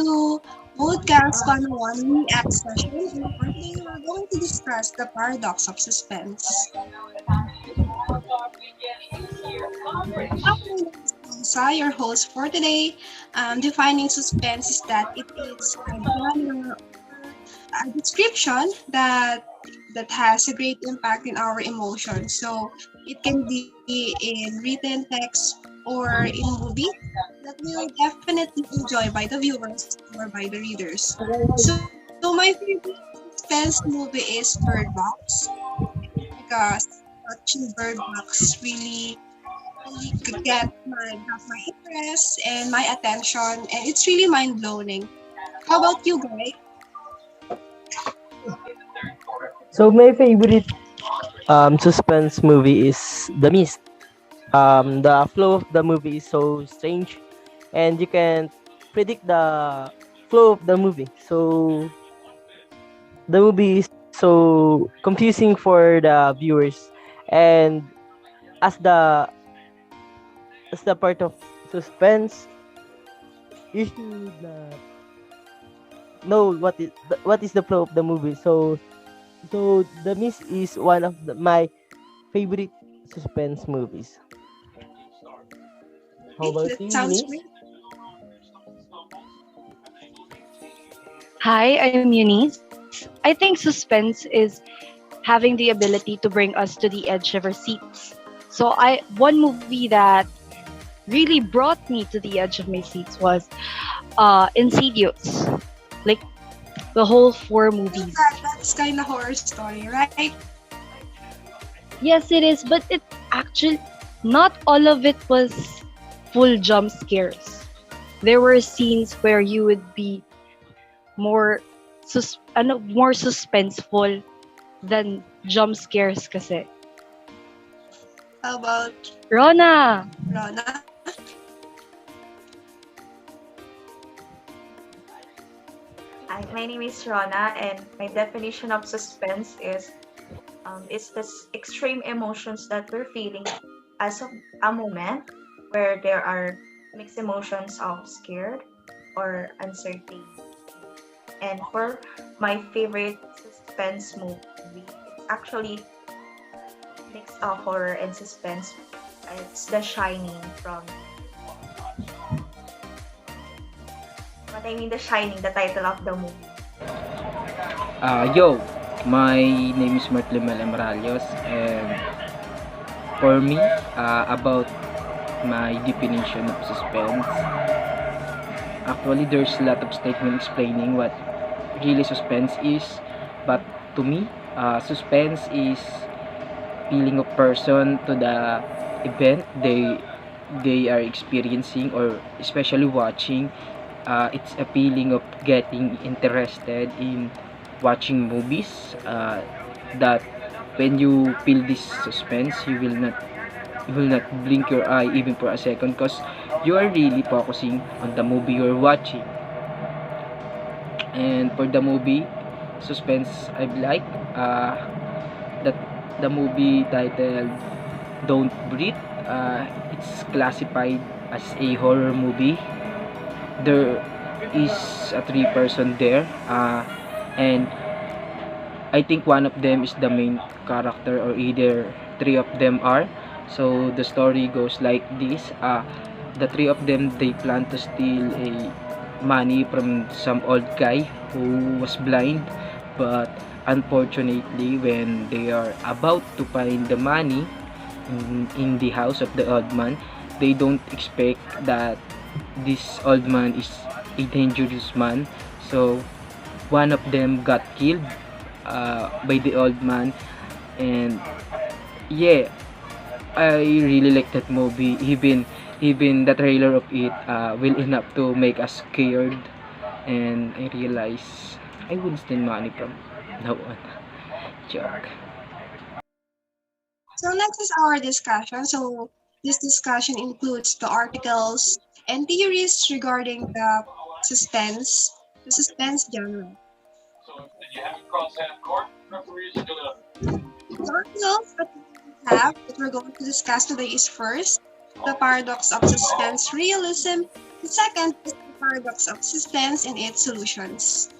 to VODCAST 101 React session, and for today we're going to discuss the paradox of suspense. Hi, my name is Elsa, your host for today. Defining suspense is that it is a genre or a description that has a great impact in our emotions. So it can be in written text or in movie that will definitely enjoy by the viewers or by the readers. So my favorite suspense movie is Bird Box because watching Bird Box really could have my interest and my attention, and it's really mind blowing. How about you guys? So my favorite suspense movie is The Mist. The flow of the movie is so strange, and you can predict the flow of the movie. So the movie is so confusing for the viewers, and as the as the part of suspense, you should know what is the flow of the movie. So The Mist is one of my favorite suspense movies. How Okay, about that you, sounds Eunice? great. Hi, I'm Eunice. I think suspense is having the ability to bring us to the edge of our seats. One movie that really brought me to the edge of my seats was Insidious. Like the whole four I feel movies. that's kind of horror story, right? Yes, it is, but it actually not all of it was full jump scares. There were scenes where you would be more more suspenseful than jump scares kasi. How about Rona! Rona? Hi, my name is Rona, and my definition of suspense is it's this extreme emotions that we're feeling as of a moment where there are mixed emotions of scared or uncertainty. And for my favorite suspense movie, it's actually mix of horror and suspense. It's The Shining from what I mean, The Shining, the title of the movie. Yo, my name is Martlin Morales, and for me, about my definition of suspense, actually there's a lot of statement explaining what really suspense is, but to me, suspense is feeling of person to the event they are experiencing or especially watching. It's a feeling of getting interested in watching movies, that when you feel this suspense you will not blink your eye even for a second because you are really focusing on the movie you're watching. And for the movie suspense I like, that the movie titled Don't Breathe, it's classified as a horror movie. There is a three person there, and I think one of them is the main character or either three of them are. So the story goes like this. The three of them, they plan to steal a money from some old guy who was blind, but unfortunately when they are about to find the money in the house of the old man, they don't expect that this old man is a dangerous man. So one of them got killed by the old man. And yeah, I really like that movie. Even the trailer of it will enough to make us scared. And I realize I wouldn't steal money from now on. Joke. So next is our discussion. So this discussion includes the articles and theories regarding the suspense genre. The articles that we have that we're going to discuss today is first, the paradox of suspense realism. The second is the paradox of suspense and its solutions.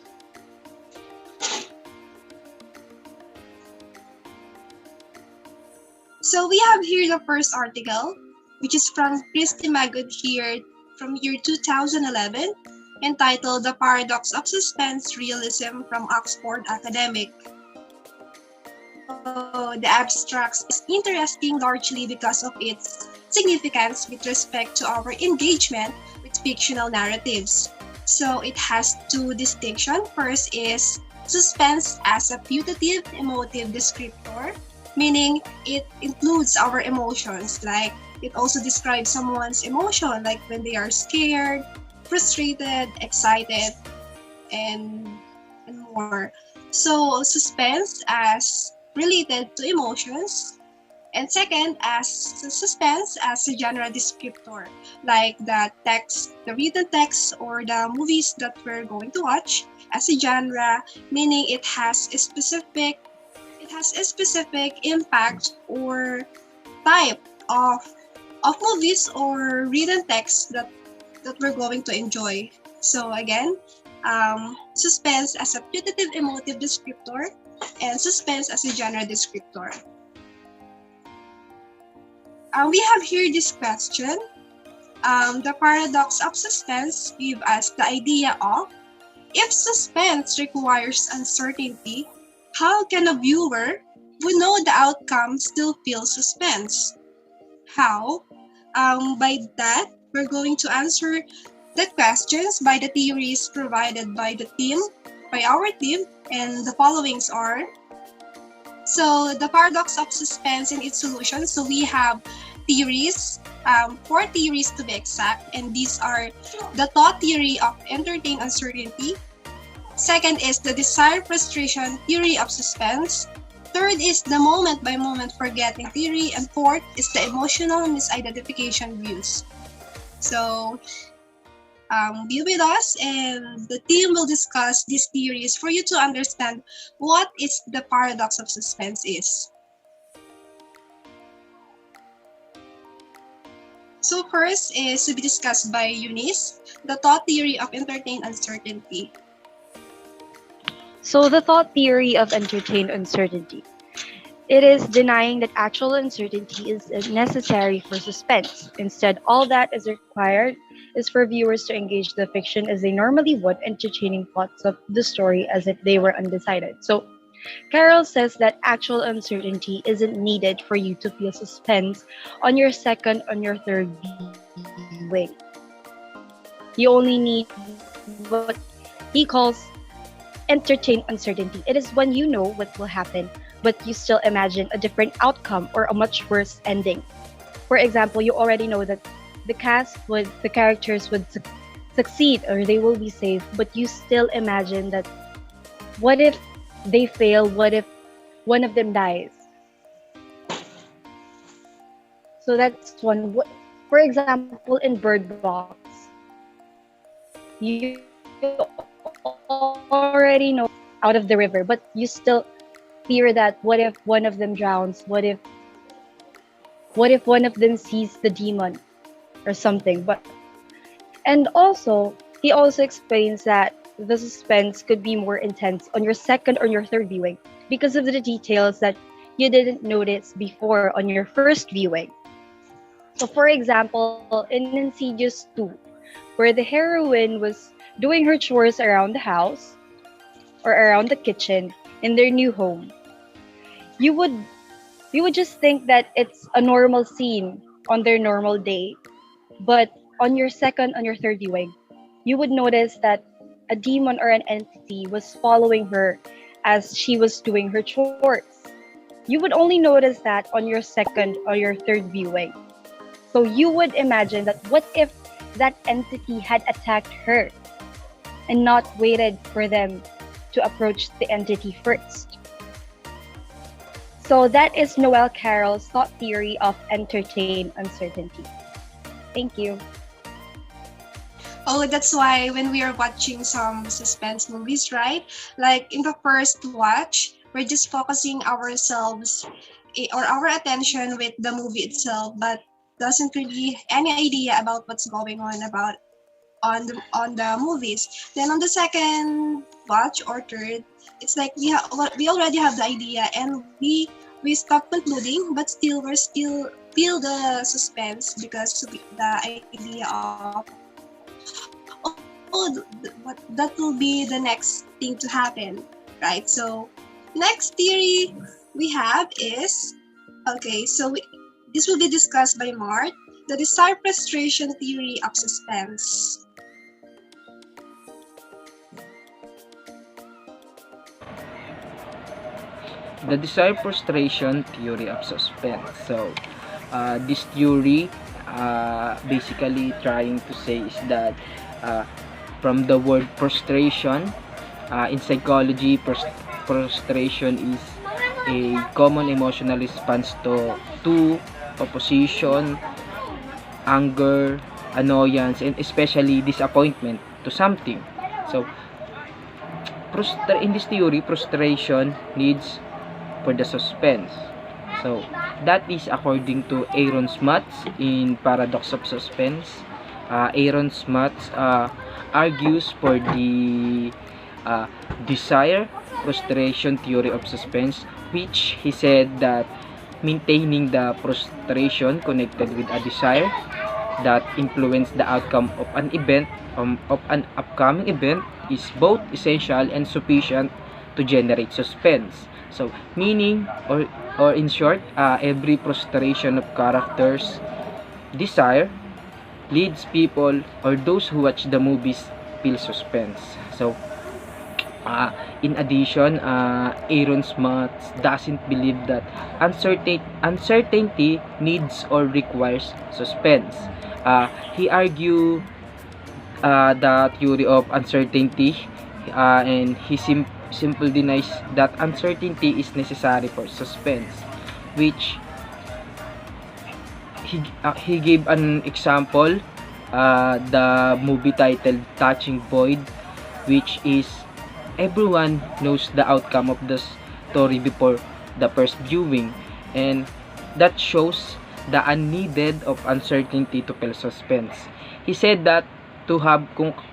So we have here the first article, which is from Christy Magud here from year 2011, entitled The Paradox of Suspense Realism from Oxford Academic. So the abstract is interesting largely because of its significance with respect to our engagement with fictional narratives. So it has two distinctions. First is suspense as a putative emotive descriptor, meaning it includes our emotions. Like it also describes someone's emotion, like when they are scared, frustrated, excited, and more. So suspense as related to emotions, and second as suspense as a genre descriptor, like the text, the written text or the movies that we're going to watch as a genre, meaning it has a specific impact or type of movies or written text that we're going to enjoy. So again, suspense as a putative emotive descriptor and suspense as a genre descriptor. We have here this question. The paradox of suspense gives us the idea of if suspense requires uncertainty, how can a viewer who know the outcome still feel suspense? How? By that, we're going to answer the questions by the theories provided by our team, and the followings are. So the paradox of suspense and its solution. So we have theories, four theories to be exact, and these are the thought theory of entertain uncertainty. Second is the desire frustration theory of suspense. Third is the moment by moment forgetting theory, and fourth is the emotional misidentification views. So be with us, and the team will discuss these theories for you to understand what is the paradox of suspense is. So first is to be discussed by Eunice, the thought theory of entertain uncertainty. So, the thought theory of entertained uncertainty. It is denying that actual uncertainty is necessary for suspense. Instead, all that is required is for viewers to engage the fiction as they normally would, entertaining plots of the story as if they were undecided. So, Carol says that actual uncertainty isn't needed for you to feel suspense on your second, on your third viewing. You only need what he calls entertain uncertainty. It is when you know what will happen, but you still imagine a different outcome or a much worse ending. For example, you already know that the characters would succeed or they will be safe, but you still imagine that what if they fail? What if one of them dies? So that's one. For example, in Bird Box, you already know out of the river, but you still fear that what if one of them drowns? What if one of them sees the demon or something? And also he also explains that the suspense could be more intense on your second or your third viewing because of the details that you didn't notice before on your first viewing. So for example, in Insidious 2, where the heroine was doing her chores around the house or around the kitchen in their new home, you would just think that it's a normal scene on their normal day. But on your second, on your third viewing, you would notice that a demon or an entity was following her as she was doing her chores. You would only notice that on your second or your third viewing. So you would imagine that what if that entity had attacked her and not waited for them to approach the entity first? So that is Noel Carroll's thought theory of entertain uncertainty. Thank you. Oh, that's why when we are watching some suspense movies, right? Like in the first watch, we're just focusing ourselves or our attention with the movie itself, but doesn't really any idea about what's going on about on the movies. Then on the second watch or third, it's like we already have the idea and we stop concluding, but still we're still feel the suspense because the idea of what that will be the next thing to happen, right? So next theory we have is this will be discussed by Mart, the desire frustration theory of suspense. The desire frustration theory of suspense. So, this theory basically trying to say is that uh, from the word frustration, in psychology, frustration is a common emotional response to opposition, anger, annoyance, and especially disappointment to something. So, in this theory, frustration needs for the suspense. So, that is according to Aaron Smuts in Paradox of Suspense. Aaron Smuts argues for the uh, desire frustration theory of suspense, which he said that maintaining the frustration connected with a desire that influence the outcome of an upcoming event is both essential and sufficient to generate suspense. So, meaning or in short, every frustration of characters' desire leads people or those who watch the movies feel suspense. So, in addition, Aaron Smuts doesn't believe that uncertainty needs or requires suspense. He argued the theory of uncertainty, and he simply denies that uncertainty is necessary for suspense, which he gave an example, the movie titled Touching Void, which is everyone knows the outcome of the story before the first viewing, and that shows the unneeded of uncertainty to feel suspense. He said that to have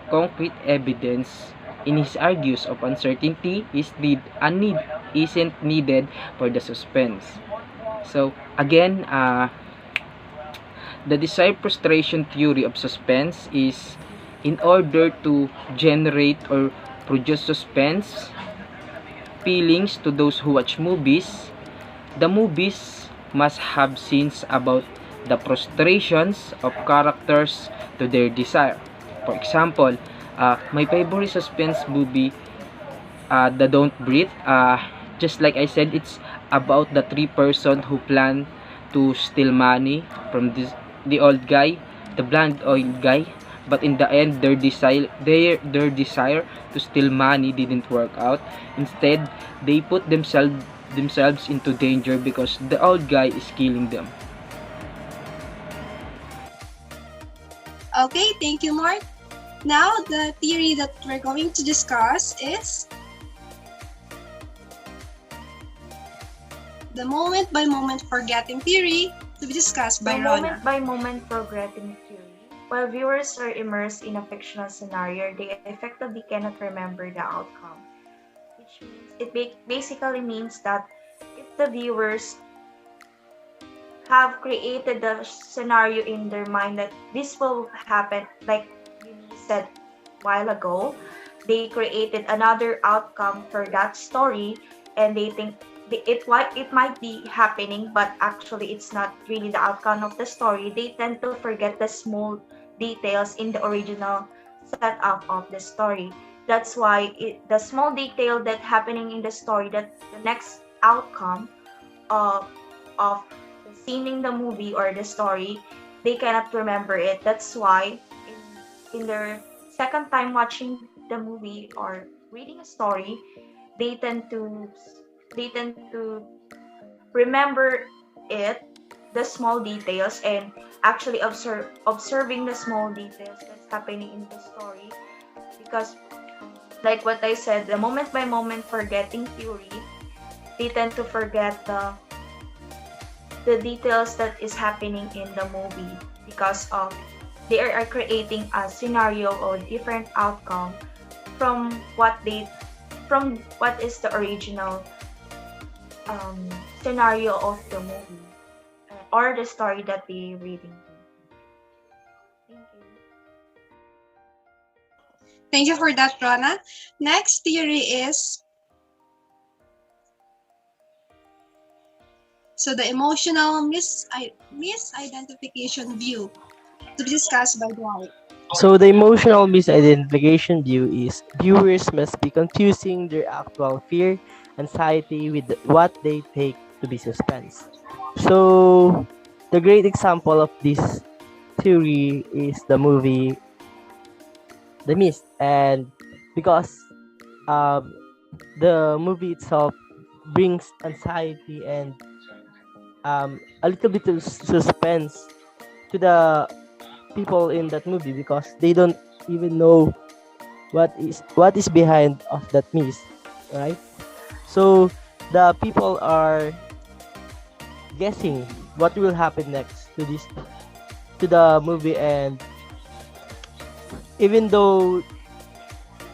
concrete evidence in his argues of uncertainty isn't needed for the suspense. So again, the desire frustration theory of suspense is in order to generate or produce suspense feelings to those who watch movies, the movies must have scenes about the frustrations of characters to their desire. For example, my favorite suspense movie, The Don't Breathe, just like I said, it's about the three person who plan to steal money from the old guy, the blonde old guy, but in the end their desire to steal money didn't work out. Instead, they put themselves into danger because the old guy is killing them. Okay, thank you, Mark. Now, the theory that we're going to discuss is the moment-by-moment forgetting theory to be discussed The by Rona. moment-by-moment forgetting theory. While viewers are immersed in a fictional scenario, they effectively cannot remember the outcome, which means basically means that if the viewers have created the scenario in their mind that this will happen, like Eunice said a while ago, they created another outcome for that story, and they think it might be happening, but actually it's not really the outcome of the story. They tend to forget the small details in the original setup of the story. That's why the small detail that happening in the story, that the next outcome of the scene in the movie or the story, they cannot remember it. That's why in their second time watching the movie or reading a story, they tend to remember it, the small details, and actually observing the small details that's happening in the story. Because like what I said, the moment by moment forgetting theory, they tend to forget the details that is happening in the movie because of they are creating a scenario or different outcome from from what is the original um, scenario of the movie or the story that they reading. Thank you. Thank you for that, Rona. Next theory is so the emotional misidentification view to be discussed by Dwight. So the emotional misidentification view is viewers must be confusing their actual fear, anxiety with what they take to be suspense. So the great example of this theory is the movie The Mist, and because um, the movie itself brings anxiety and a little bit of suspense to the people in that movie because they don't even know what is behind of that mist, right? So the people are guessing what will happen next to the movie, and even though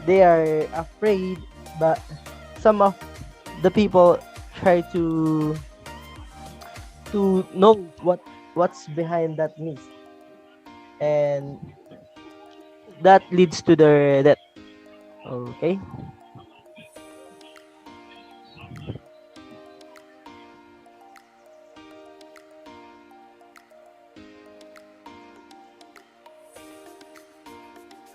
they are afraid, but some of the people try to know what's behind that mist, and that leads to their death. Okay.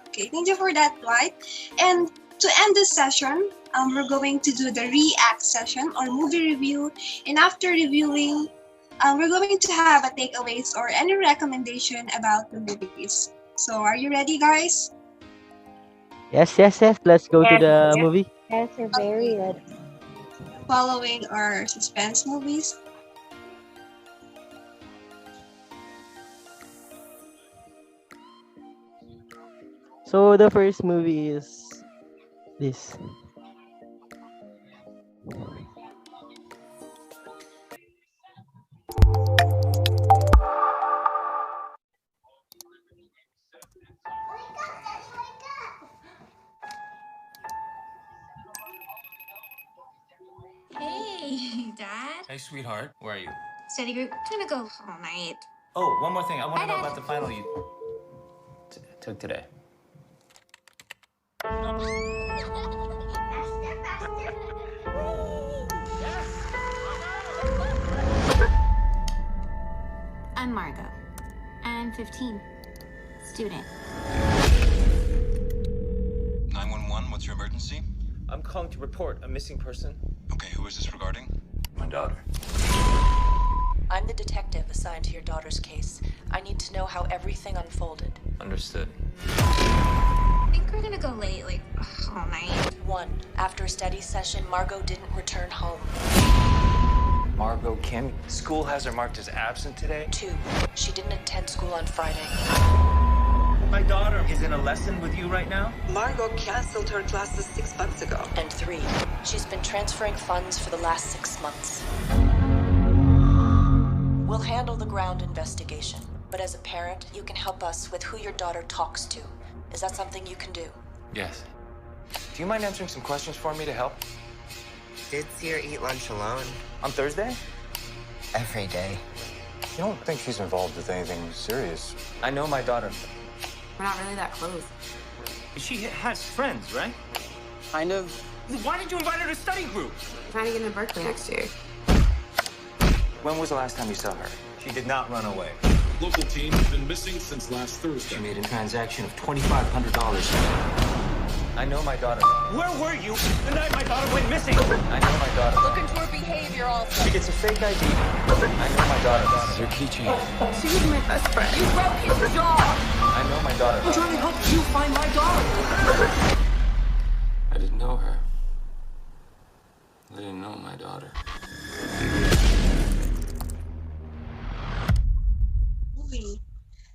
Okay, thank you for that, Dwight. And to end this session, we're going to do the react session or movie review. And after reviewing, we're going to have a takeaways or any recommendation about the movies. So, are you ready, guys? Yes. Let's go to Yes, the yes, movie. yes, we're very Okay. ready. Following our suspense movies. So the first movie is this. Hey, Dad. Hey, sweetheart. Where are you? Study group. Gonna go all night. Oh, one more thing. I want to know about the final you took today. I'm Margot. I'm 15. Student. 911, what's your emergency? I'm calling to report a missing person. Okay, who is this regarding? My daughter. I'm the detective assigned to your daughter's case. I need to know how everything unfolded. Understood. I think we're gonna go late, like, all night. 1. After a study session, Margot didn't return home. Margot Kim, school has her marked as absent today. 2. She didn't attend school on Friday. My daughter is in a lesson with you right now? Margot canceled her classes 6 months ago. And 3. She's been transferring funds for the last 6 months. We'll handle the ground investigation, but as a parent, you can help us with who your daughter talks to. Is that something you can do? Yes. Do you mind answering some questions for me to help? Did see her eat lunch alone. On Thursday? Every day. You don't think she's involved with anything serious? I know my daughter. We're not really that close. She has friends, right? Kind of. Why did you invite her to study group? Trying to get into Berkeley next year. When was the last time you saw her? She did not run away. Local team has been missing since last She Thursday. made a transaction of $2,500. I know my daughter. Where were you the night my daughter went missing? I know my daughter. Look into her behavior also. She gets a fake ID. I know my daughter. This is her keychain. She was my best friend. You broke his jaw. I know my daughter. I'm trying to help you find my daughter. I didn't know her. I didn't know my daughter. Movie.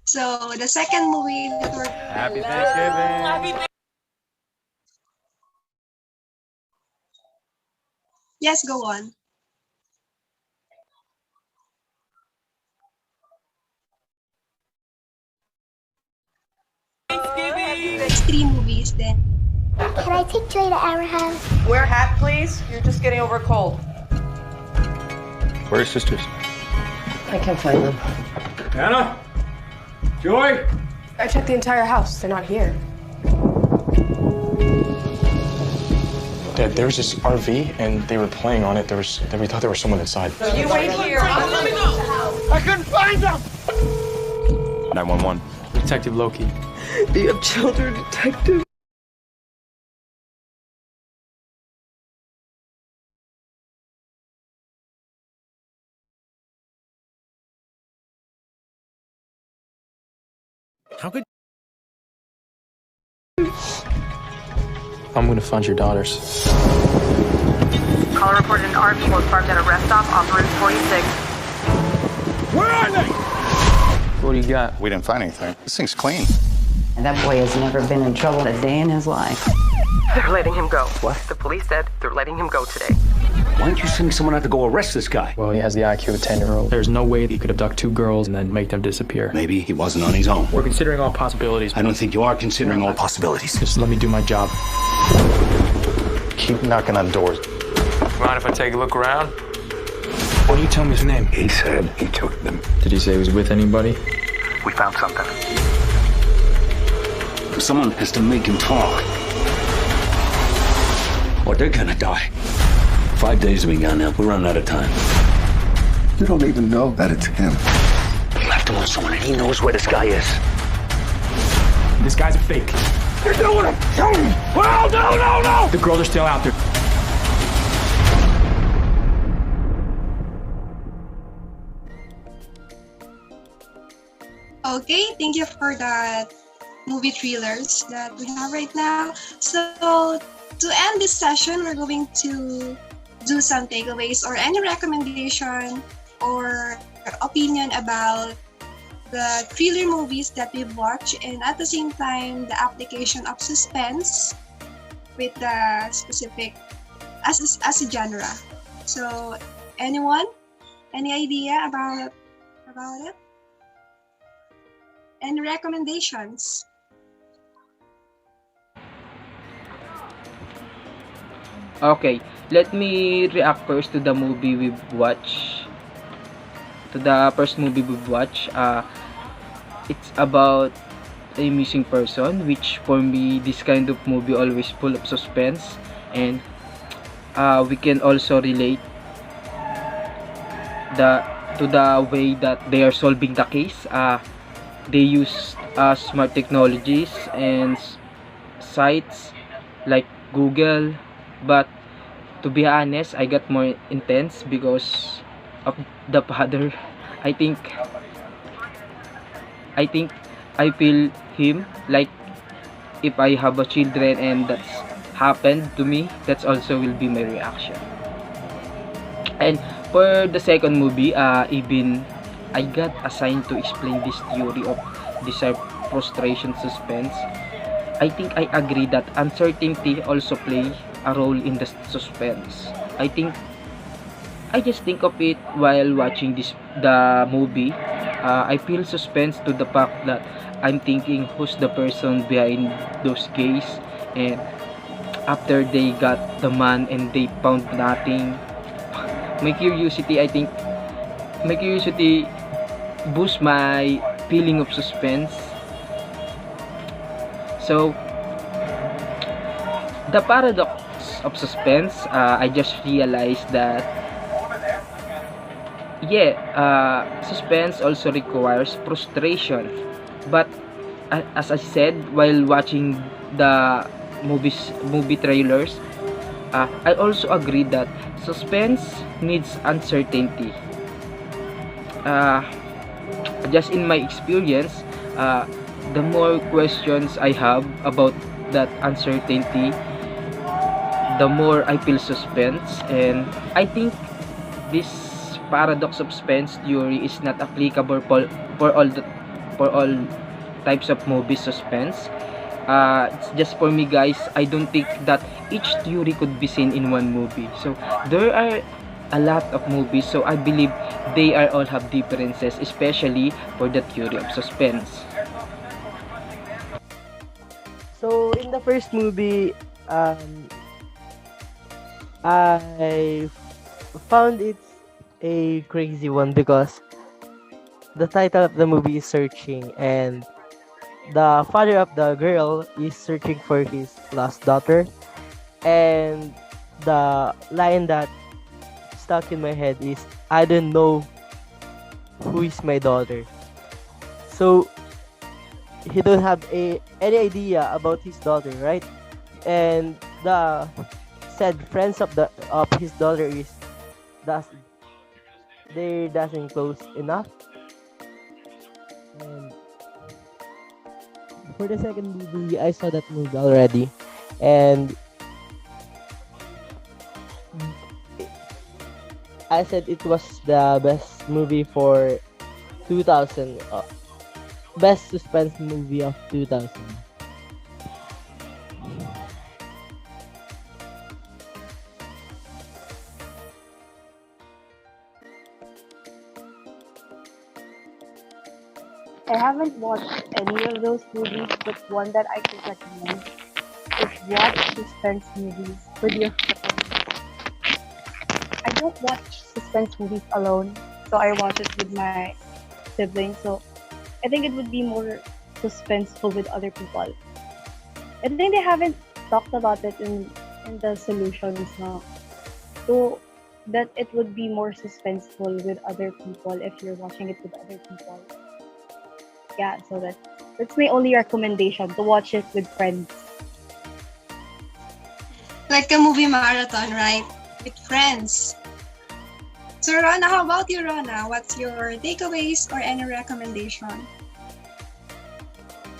So, the second movie that we're Happy Thanksgiving. yes, go on. way to our house. Wear a hat, please. You're just getting over a cold. Where are your sisters? I can't find them. Anna? Joy? I checked the entire house. They're not here. Dad, there was this RV and they were playing on it. We thought there was someone inside. You wait here. Let me know! I couldn't find them! 911. Detective Loki. Do you have children, detective? How could I'm gonna find your daughters. Caller reported an RV was parked at a rest stop off Route 46. Where are they? What do you got? We didn't find anything. This thing's clean. And that boy has never been in trouble a day in his life. They're letting him go. What? The police said they're letting him go today. Why don't you send someone out to go arrest this guy? Well, he has the IQ of a 10-year-old. There's no way he could abduct 2 girls and then make them disappear. Maybe he wasn't on his own. We're considering all possibilities. I don't think you are considering all possibilities. Just let me do my job. Keep knocking on doors. Mind if I take a look around? Why don't you tell me his name? He said he took them. Did he say he was with anybody? We found something. Someone has to make him talk. Or they're gonna die. 5 days have been gone now. We're running out of time. You don't even know that it's him. He left him with someone and he knows where this guy is. This guy's a fake. You're doing it! Kill him! Well, no! The girls are still out there. Okay, thank you for that movie trailers that we have right now. So to end this session, we're going to do some takeaways or any recommendation or opinion about the thriller movies that we've watched, and at the same time the application of suspense with the specific as a genre. So anyone, any idea about it? Any recommendations? Okay, let me react first to the movie we've watched. To the first movie we've watched. It's about a missing person, which for me, this kind of movie always full of suspense, and we can also relate to the way that they are solving the case. They use smart technologies and sites like Google, but to be honest, I got more intense because of the father. I think I feel him, like if I have a children and that's happened to me, that's also will be my reaction. And for the second movie, even I got assigned to explain this theory of desire, frustration, suspense. I think I agree that uncertainty also play a role in the suspense. I just think of it while watching the movie. I feel suspense to the fact that I'm thinking who's the person behind those cases, and after they got the man and they found nothing. My curiosity boosts my feeling of suspense. So the paradox of suspense, I just realized that suspense also requires frustration. But as I said while watching the movie trailers, I also agree that suspense needs uncertainty. Just in my experience, the more questions I have about that uncertainty, the more I feel suspense. And I think this paradox of suspense theory is not applicable for all types of movie suspense. It's just for me, guys. I don't think that each theory could be seen in one movie. So there are a lot of movies, so I believe they are all have differences, especially for the theory of suspense. So in the first movie, Um, I found it a crazy one because the title of the movie is Searching, and the father of the girl is searching for his lost daughter. And the line that stuck in my head is, I don't know who is my daughter. So he don't have any idea about his daughter, right? And the said friends of his daughter is does they doesn't close enough. And for the second movie, I saw that movie already, and I said it was the best movie for 2000, best suspense movie of 2000. I haven't watched any of those movies, but one that I could recommend is watch suspense movies with your friends. I don't watch suspense movies alone, so I watch it with my siblings. So I think it would be more suspenseful with other people. I think they haven't talked about it in the solutions now. So that it would be more suspenseful with other people if you're watching it with other people. Yeah, so that's my only recommendation, to watch it with friends. Like a movie marathon, right? With friends. So Rona, how about you, Rona? What's your takeaways or any recommendation?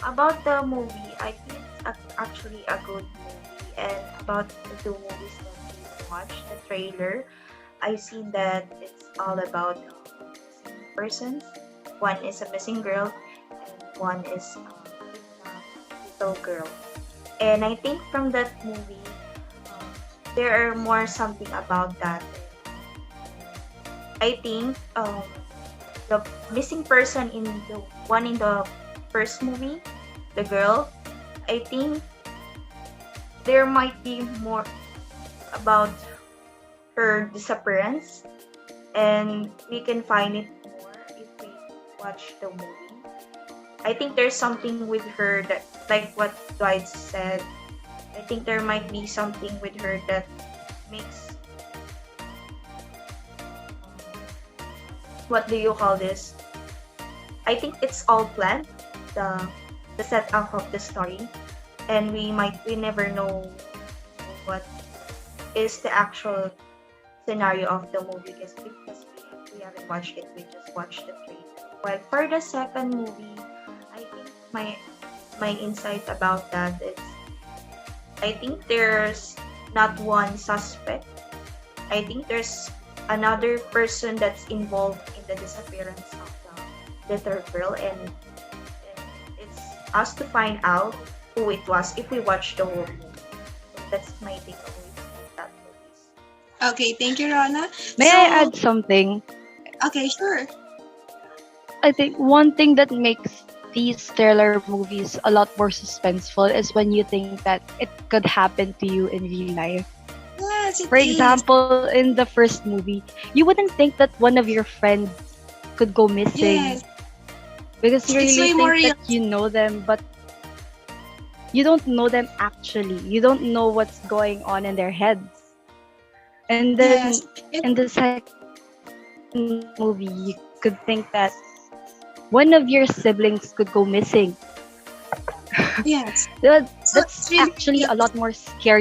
About the movie, I think it's actually a good movie. And about the two movies that we watched, the trailer, I seen that it's all about missing persons. One is a missing girl, and one is a little girl. And I think from that movie, there are more something about that. I think the missing person in the one in the first movie, the girl, I think there might be more about her disappearance, and we can find it more if we watch the movie. I think there's something with her that, like what Dwight said, I think there might be something with her that makes, what do you call this? I think it's all planned, the setup of the story, and we never know what is the actual scenario of the movie because we haven't watched it. We just watched the trailer. Well, for the second movie, I think my insight about that is, I think there's not one suspect. I think there's another person that's involved in the disappearance of the little girl, and it's us to find out who it was if we watch the whole movie. So that's my takeaways with that movies. Okay, thank you, Rona. May I add something? Okay, sure. I think one thing that makes these thriller movies a lot more suspenseful is when you think that it could happen to you in real life. Yes, For example, in the first movie, you wouldn't think that one of your friends could go missing. Yes. Because you It's really way more think that you know them, but you don't know them actually. You don't know what's going on in their heads. And then Yes. in the second movie, you could think that one of your siblings could go missing. Yes. That's really actually a lot more scarier than ghost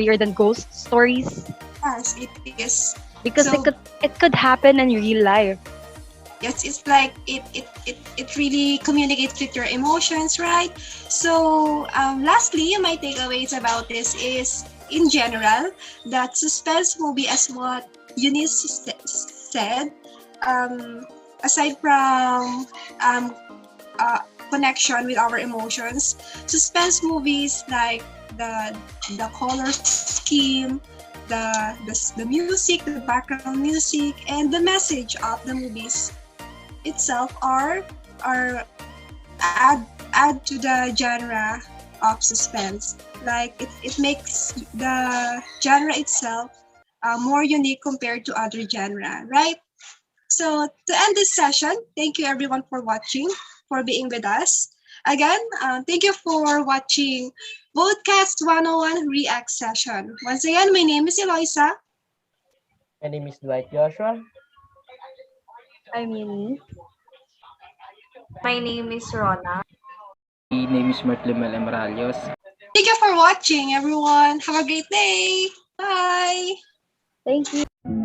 stories, Yes, it is. because So, it could happen in real life. yes, it's like it really communicates with your emotions, right? So lastly, my takeaways about this is, in general, that suspense movie, as what Eunice said, aside from connection with our emotions, suspense movies like the color scheme, the music, the background music, and the message of the movies itself are add to the genre of suspense. Like it makes the genre itself more unique compared to other genre, right? So to end this session, thank you everyone for watching, for being with us. Again, thank you for watching VODCAST 101 React session. Once again, my name is Eloisa. My name is Dwight Joshua. I mean, My name is Rona. My name is Martlimel Emralios. Thank you for watching, everyone. Have a great day. Bye. thank you.